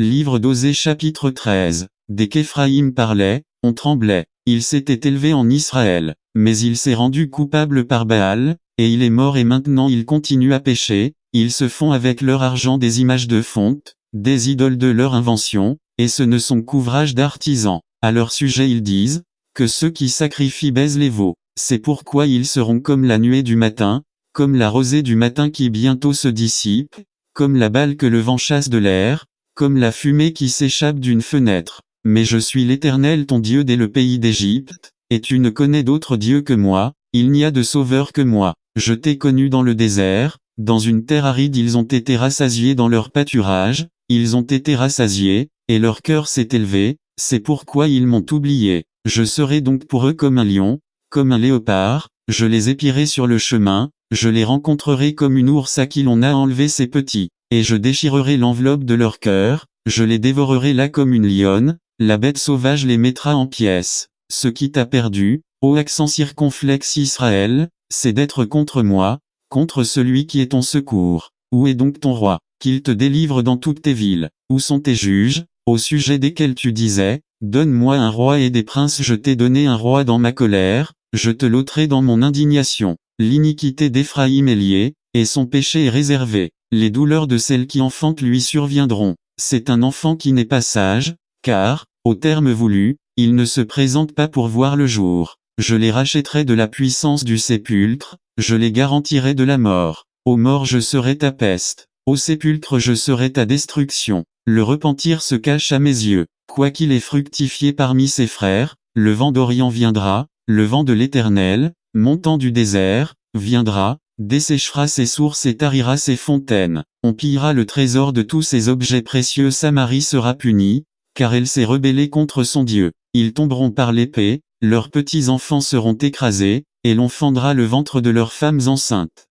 Livre d'Osée chapitre 13. Dès qu'Éphraïm parlait, on tremblait. Il s'était élevé en Israël, mais il s'est rendu coupable par Baal, et il est mort et maintenant il continue à pécher. Ils se font avec leur argent des images de fonte, des idoles de leur invention, et ce ne sont qu'ouvrages d'artisans. À leur sujet ils disent, que ceux qui sacrifient baisent les veaux. C'est pourquoi ils seront comme la nuée du matin, comme la rosée du matin qui bientôt se dissipe, comme la balle que le vent chasse de l'air, comme la fumée qui s'échappe d'une fenêtre. Mais je suis l'Éternel ton Dieu dès le pays d'Égypte, et tu ne connais d'autre Dieu que moi, il n'y a de sauveur que moi. Je t'ai connu dans le désert, dans une terre aride ils ont été rassasiés dans leur pâturage, ils ont été rassasiés, et leur cœur s'est élevé, c'est pourquoi ils m'ont oublié. Je serai donc pour eux comme un lion, comme un léopard, je les épierai sur le chemin, je les rencontrerai comme une ours à qui l'on a enlevé ses petits, et je déchirerai l'enveloppe de leur cœur, je les dévorerai là comme une lionne, la bête sauvage les mettra en pièces. Ce qui t'a perdu, ô accent circonflexe Israël, c'est d'être contre moi, contre celui qui est ton secours. Où est donc ton roi, qu'il te délivre dans toutes tes villes? Où sont tes juges, au sujet desquels tu disais, donne-moi un roi et des princes? Je t'ai donné un roi dans ma colère, je te l'ôterai dans mon indignation. L'iniquité d'Éphraïm est liée, et son péché est réservé. Les douleurs de celle qui enfante lui surviendront. C'est un enfant qui n'est pas sage, car, au terme voulu, il ne se présente pas pour voir le jour. Je les rachèterai de la puissance du sépulcre, je les garantirai de la mort. Ô mort je serai ta peste, au sépulcre je serai ta destruction. Le repentir se cache à mes yeux. Quoiqu'il ait fructifié parmi ses frères, le vent d'Orient viendra, le vent de l'Éternel, montant du désert, viendra, desséchera ses sources et tarira ses fontaines. On pillera le trésor de tous ses objets précieux. Samarie sera punie, car elle s'est rebellée contre son Dieu. Ils tomberont par l'épée, leurs petits enfants seront écrasés, et l'on fendra le ventre de leurs femmes enceintes.